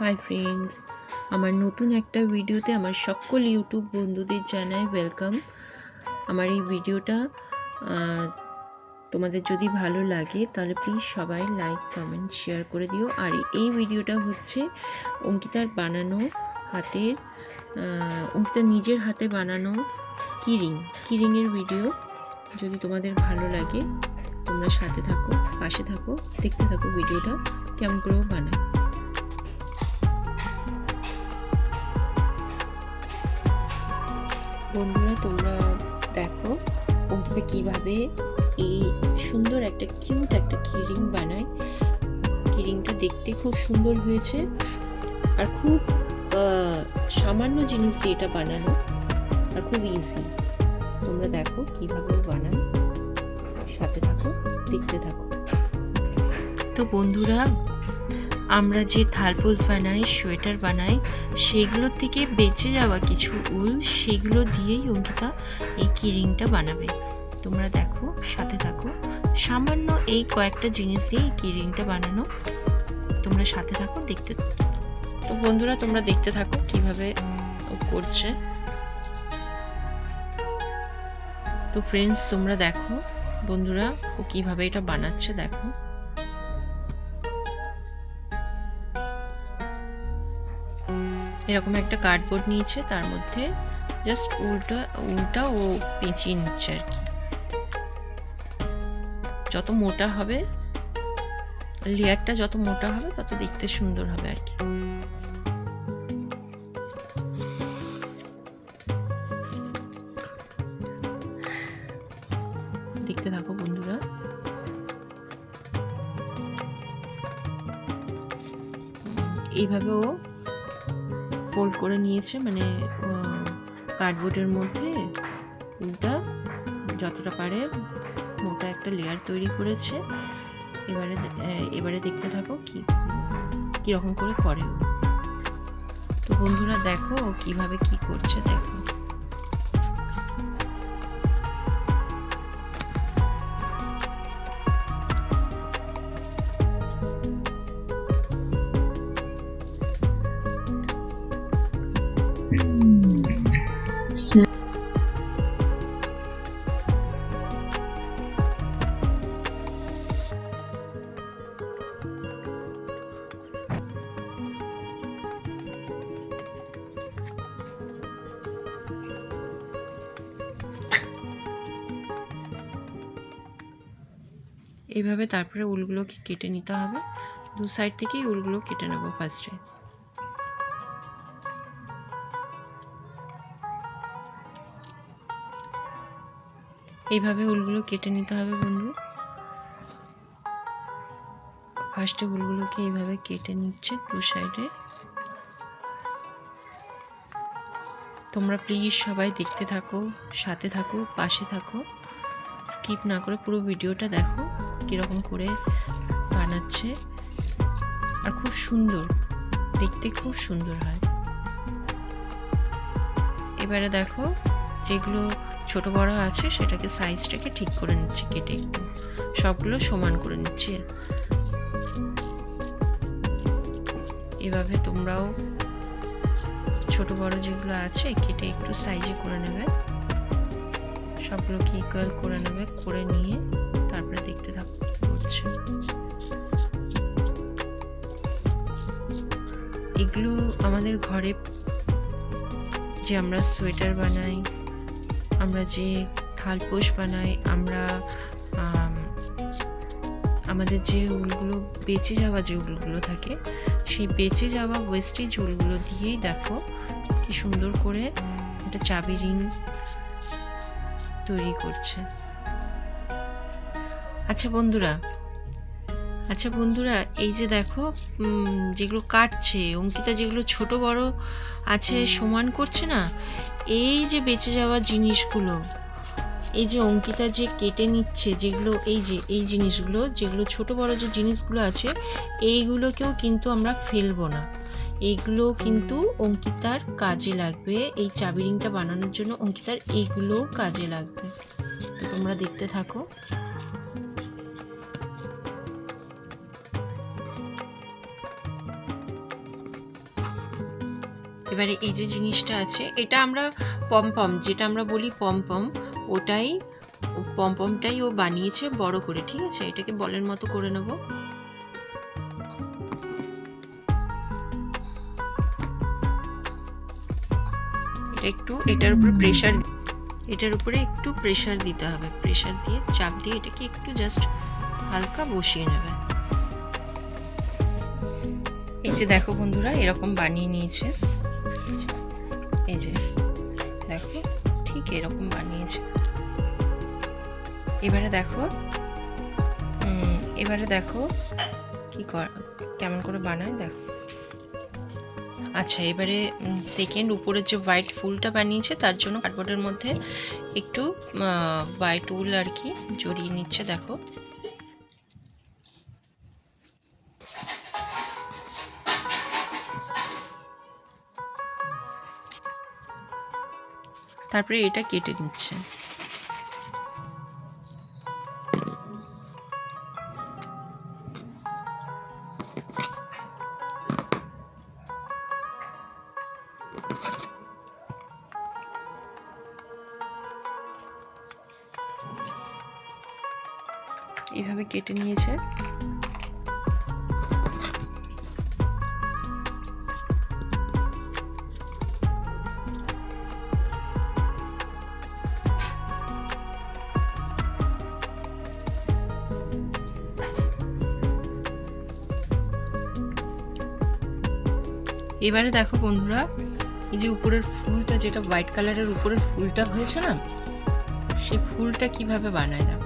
Hi friends, আমার নতুন একটা ভিডিওতে আমার সকল ইউটিউব বন্ধুদের জানাই ওয়েলকাম। আমার এই ভিডিওটা তোমাদের যদি ভালো লাগে তাহলে প্লিজ সবাই লাইক কমেন্ট শেয়ার করে দিও। আর এই ভিডিওটা হচ্ছে অঙ্কিতার বানানো হাতের অঙ্কিতার নিজের হাতে বানানো কিরিংয়ের ভিডিও। যদি তোমাদের ভালো লাগে তোমরা সাথে থাকো, পাশে থাকো, দেখতে থাকো ভিডিওটা কেমন করে বানায়। বন্ধুরা তোমরা দেখো অঙ্কিতা কিভাবে এই সুন্দর একটা কিউট একটা কিরিং বানায়। কিরিংটা দেখতে খুব সুন্দর হয়েছে আর খুব সামান্য জিনিস দিয়ে এটা বানানো আর খুব ইজি। তোমরা দেখো কিভাবে বানায়, সাথে থাকো, দেখতে থাকো। তো বন্ধুরা, আমরা যে থালপোস বানাই, সোয়েটার বানাই, সেগুলোর থেকে বেঁচে যাওয়া কিছু উল, সেগুলো দিয়েই অঙ্কিতা এই কিরিংটা বানাবে। তোমরা দেখো, সাথে থাকো। সামান্য এই কয়েকটা জিনিস দিয়ে এই কিরিংটা বানানো। তোমরা সাথে থাকো, দেখতে থাকো। তো বন্ধুরা তোমরা দেখতে থাকো কিভাবে ও করছে। তো ফ্রেন্ডস তোমরা দেখো বন্ধুরা ও কিভাবে এটা বানাচ্ছে। দেখো এরকম একটা কার্ডবোর্ড নিয়েছে, তার মধ্যে জাস্ট উলটা ও পেঁচিয়ে নিচ্ছে আর কি। যত মোটা হবে লেয়ারটা, যত মোটা হবে তত দেখতে সুন্দর হবে আর কি। দেখতে থাকো বন্ধুরা। এইভাবে ও ফোল্ড করে নিয়েছে, মানে কার্ডবোর্ডের মধ্যে উলটা যতটা পারে মোটা একটা লেয়ার তৈরি করেছে। এবারে দেখতে থাকো কিরকম করে করে ও। তো বন্ধুরা দেখো ও কিভাবে কি করছে দেখো। এইভাবে তারপরে উলগুলোকে কেটে নিতে হবে। দু সাইড থেকেই উলগুলো কেটে নেব ফার্স্টে। এইভাবে উলগুলো কেটে নিতে হবে বন্ধু। ফার্স্টে উলগুলোকে এইভাবে কেটে নিচ্ছে দু সাইডে। তোমরা প্লিজ সবাই দেখতে থাকো, সাথে থাকো, পাশে থাকো, স্কিপ না করে পুরো ভিডিওটা দেখো কিরকম করে বানাচ্ছে। আর খুব সুন্দর দেখতে, খুব সুন্দর হয়। এবারে দেখো যেগুলো ছোট বড় আছে সেটাকে সাইজটাকে ঠিক করে নিচ্ছি, কেটে একটু সবগুলো সমান করে নিচ্ছি। এভাবে তোমরাও ছোট বড় যেগুলো আছে কেটে একটু সাইজে করে নেবে, সবগুলোকে ইকুয়াল করে নেবে। করে নিয়ে তারপরে দেখতে থাকো করছে। এগুলো আমাদের ঘরে যে আমরা সোয়েটার বানাই, আমরা যে থালপোস বানাই, আমরা আমাদের যে উলগুলো বেঁচে যাওয়া যে উলগুলো থাকে, সেই বেঁচে যাওয়া ওয়েস্টেজ উলগুলো দিয়েই দেখো কি সুন্দর করে একটা চাবি রিং তৈরি করছে। আচ্ছা বন্ধুরা এই যে দেখো যেগুলো কাটছে অঙ্কিতা, যেগুলো ছোট বড় আছে সমান করছে না, এই যে বেঁচে যাওয়া জিনিসগুলো, এই যে অঙ্কিতা যে কেটে নিচ্ছে যেগুলো, এই জিনিসগুলো যেগুলো ছোট বড় যে জিনিসগুলো আছে, এইগুলোকেও কিন্তু আমরা ফেলবো না। এইগুলো কিন্তু অঙ্কিতার কাজে লাগবে। এই চাবি রিংটা বানানোর জন্য অঙ্কিতার এইগুলোও কাজে লাগবে। তো তোমরা দেখতে থাকো। এবারে এই যে জিনিসটা আছে, এটা আমরা পমপম, যেটা আমরা বলি পমপম, ওটাই পমপমটাই ও বানিয়েছে বড় করে, ঠিক আছে? এটাকে বলের মতো করে নেব। এটা একটু এটার উপরে একটু প্রেসার দিতে হবে, প্রেসার দিয়ে চাপ দিয়ে এটাকে একটু জাস্ট হালকা বসিয়ে নেবে। এই যে দেখো বন্ধুরা, এরকম বানিয়ে নিয়েছে, এই যে দেখো ঠিক এরকম বানিয়েছে। এবারে দেখো কেমন করে বানায় দেখো। আচ্ছা, এবারে সেকেন্ড উপরের যে হোয়াইট ফুলটা বানিয়েছে তার জন্য কার্ডবোর্ডের মধ্যে একটু হোয়াইট উল আর কি জড়িয়ে নিচ্ছে, দেখো। তারপরে এটা কেটে নিচ্ছে। এইভাবে কেটে নিয়েছে। এবারে দেখো বন্ধুরা, এই যে উপরের ফুলটা, যেটা হোয়াইট কালারের উপরের ফুলটা হয়েছে না, সেই ফুলটা কিভাবে বানায় দেখো।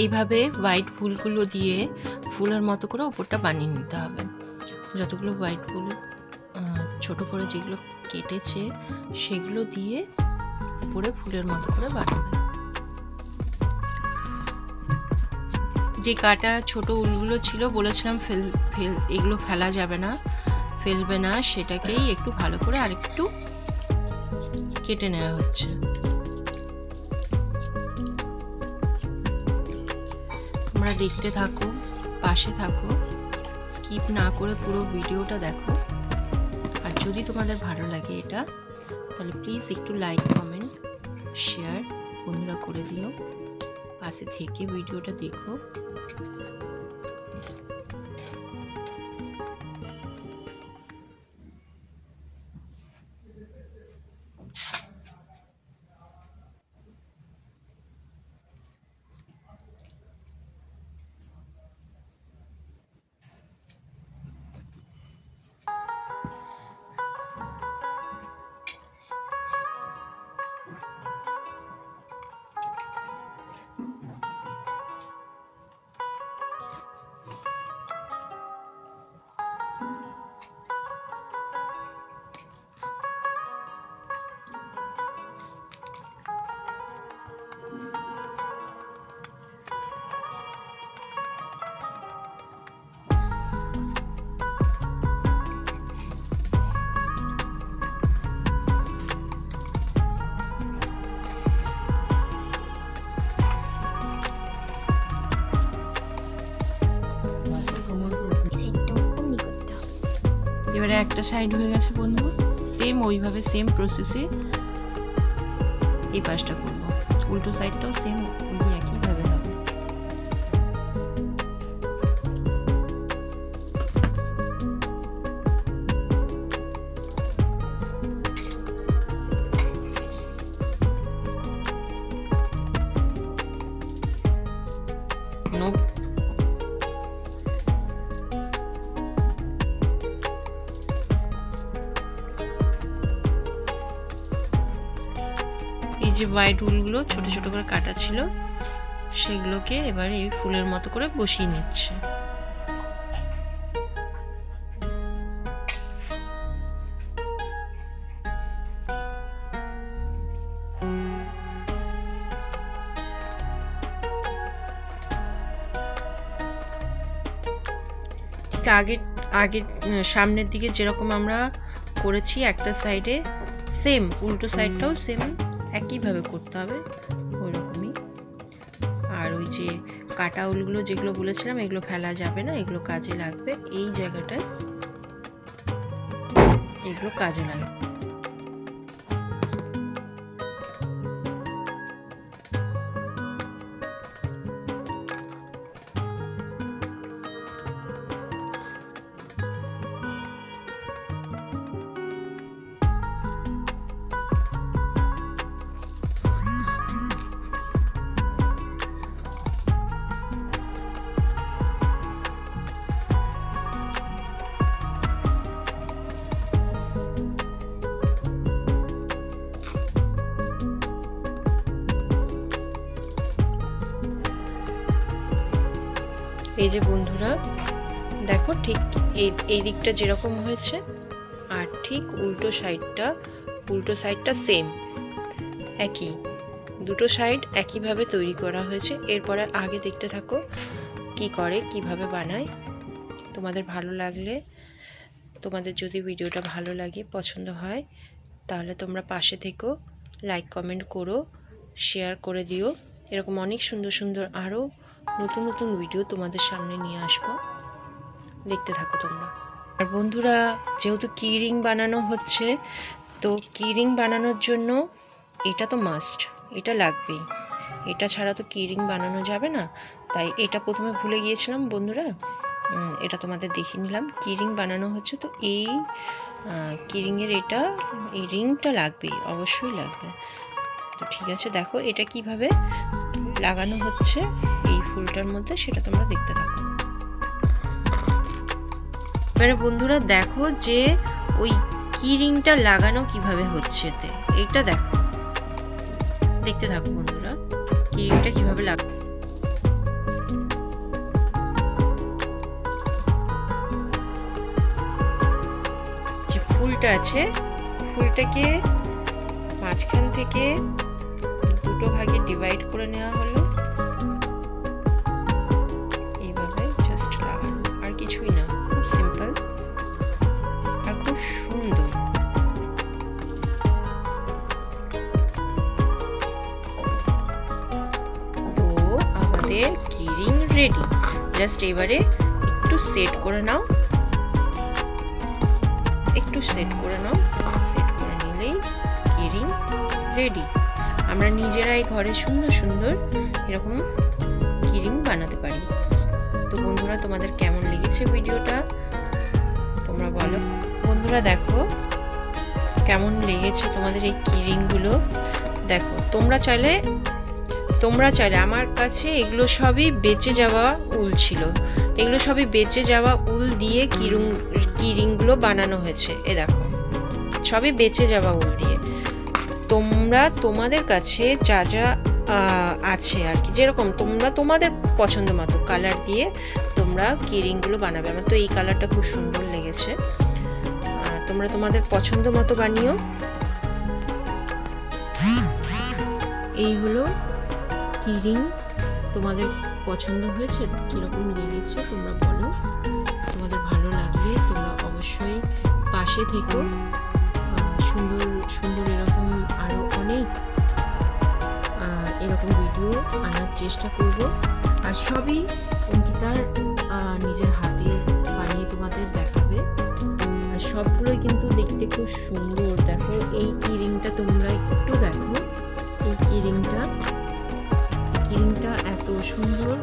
এইভাবে হোয়াইট ফুলগুলো দিয়ে ফুলের মতো করে ওপরটা বানিয়ে নিতে হবে। যতগুলো হোয়াইট ফুল ছোট করে যেগুলো কেটেছে সেগুলো দিয়ে উপরে ফুলের মতো করে বানাবে। যে কাটা ছোট উলগুলো ছিল বলেছিলাম এগুলো ফেলা যাবে না, ফেলবে না, সেটাকেই একটু ভালো করে আরেকটু কেটে নেওয়া হচ্ছে। তোমরা দেখতে থাকো, পাশে থাকো, স্কিপ না করে পুরো ভিডিওটা দেখো। আর যদি তোমাদের ভালো লাগে এটা, তাহলে প্লিজ একটু লাইক, কমেন্ট, শেয়ার বন্ধুরা করে দিও, পাশে থেকে ভিডিওটা দেখো। এবারে একটা সাইড হয়ে গেছে বন্ধু, সেম ওইভাবে সেম প্রসেসে এই পাশটা করব। উল্টো সাইডটাও সেম ওই একইভাবে হবে। এই যে হোয়াইট উলগুলো ছোট ছোট করে কাটা ছিল সেগুলোকে এবার এই ফুলের মতো করে বসিয়ে নিচ্ছে। ঠিক আগে সামনের দিকে যেরকম আমরা করেছি একটা সাইডে সেম উল্টো সাইডটাও সেম একইভাবে করতে হবে ওইরকমই। আর ওই যে কাটা উলগুলো যেগুলো বলেছিলাম এগুলো ফেলা যাবে না, এগুলো কাজে লাগবে। এই জায়গাটায় এগুলো কাজে লাগবে। এই যে বন্ধুরা দেখো ঠিক এই দিকটা যেরকম হয়েছে আর ঠিক উল্টো সাইডটা সেম একই, দুটো সাইড একইভাবে তৈরি করা হয়েছে। এরপরে আগে দেখতে থাকো কি করে কিভাবে বানায়। তোমাদের ভালো লাগলে, তোমাদের যদি ভিডিওটা ভালো লাগে পছন্দ হয় তাহলে তোমরা পাশে থেকো, লাইক কমেন্ট করো, শেয়ার করে দিও। এরকম অনেক সুন্দর সুন্দর আরও নতুন নতুন ভিডিও তোমাদের সামনে নিয়ে আসবো, দেখতে থাকো তোমরা। আর বন্ধুরা যেহেতু কি রিং বানানো হচ্ছে, তো কি রিং বানানোর জন্য এটা তো মাস্ট, এটা লাগবেই, এটা ছাড়া তো কি রিং বানানো যাবে না। তাই এটা প্রথমে ভুলে গিয়েছিলাম বন্ধুরা, এটা তোমাদের দেখিয়ে নিলাম। কি রিং বানানো হচ্ছে তো এই কি রিংয়ের এই রিংটা লাগবেই, অবশ্যই লাগবে। তো ঠিক আছে, দেখো এটা কিভাবে লাগানো হচ্ছে এই ফুলটার মধ্যে সেটা তোমরা দেখতে থাকো। এবারে বন্ধুরা দেখো যে ওই কি রিংটা লাগানো কিভাবে হচ্ছে, এইটা দেখো, দেখতে থাকো বন্ধুরা কি রিংটা কিভাবে লাগানো। যে ফুলটা আছে ফুলটাকে মাঝখান থেকে দুটো ভাগে ডিভাইড করে নেওয়া হলো, এইভাবে জাস্ট লাগানো, আর কিছুই না, খুব সিম্পল আর খুব সুন্দর। তো আমাদের কি রিং রেডি। জাস্ট এবারে একটু সেট করে নাও, সেট করে নিলেই কি রিং রেডি। আমরা নিজেরাই ঘরে সুন্দর সুন্দর এরকম কি রিং বানাতে পারি। তো বন্ধুরা তোমাদের কেমন লেগেছে ভিডিওটা তোমরা বলো। বন্ধুরা দেখো কেমন লেগেছে তোমাদের এই কি রিংগুলো। দেখো তোমরা চাইলে আমার কাছে এগুলো সবই বেঁচে যাওয়া উল ছিল, এগুলো সবই বেঁচে যাওয়া উল দিয়ে কি রিংগুলো বানানো হয়েছে। এ দেখো সবই বেঁচে যাওয়া উল দিয়ে। তোমরা তোমাদের কাছে যা যা আছে আর কি, যেরকম তোমরা তোমাদের পছন্দ মতো কালার দিয়ে তোমরা কি রিংগুলো বানাবে। আমার তো এই কালারটা খুব সুন্দর লেগেছে, তোমরা তোমাদের পছন্দ মতো বানিও। এই হলো কি রিং, তোমাদের পছন্দ হয়েছে, কিরকম লেগেছে তোমরা বলো। তোমাদের ভালো লাগলে তোমরা অবশ্যই পাশে থেকো, সুন্দর সুন্দর এরকম আরও অনেক এরকম ভিডিও আনার চেষ্টা করব। আর সবই অঙ্কিতার নিজের হাতে বানিয়ে তোমাদের দেখাবে, আর সবগুলোই কিন্তু দেখতে খুব সুন্দর। দেখো এই কি রিংটা তোমরা একটু দেখো, এই কি রিংটা কিরিংটা এত সুন্দর।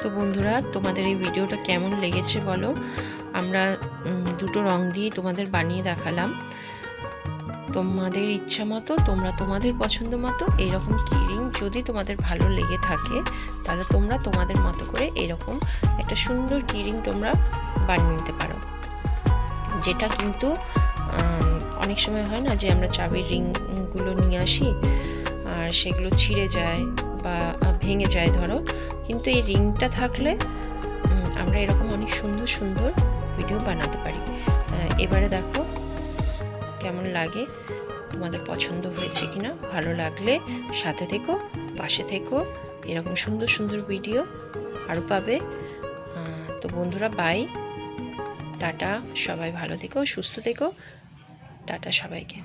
তো বন্ধুরা, তোমাদের এই ভিডিওটা কেমন লেগেছে বলো। আমরা দুটো রং দিয়ে তোমাদের বানিয়ে দেখালাম। তোমাদের ইচ্ছা মতো, তোমরা তোমাদের পছন্দ মতো এইরকম কিরিং যদি তোমাদের ভালো লেগে থাকে, তাহলে তোমরা তোমাদের মতো করে এরকম একটা সুন্দর কিরিং তোমরা বানিয়ে নিতে পারো। যেটা কিন্তু অনেক সময় হয় না যে আমরা চাবির রিংগুলো নিয়ে আসি আর সেগুলো ছিঁড়ে যায় বা ভেঙে যায় ধরো, কিন্তু এই রিংটা থাকলে আমরা এরকম অনেক সুন্দর সুন্দর ভিডিও বানাতে পারি। এবারে দেখো কেমন লাগে, তোমাদের পছন্দ হয়েছে কিনা। ভালো লাগলে সাথে থেকো, পাশে থেকো, এরকম সুন্দর সুন্দর ভিডিও আরও পাবে। তো বন্ধুরা, বাই, টাটা, সবাই ভালো থেকো, সুস্থ থেকো, টাটা সবাইকে।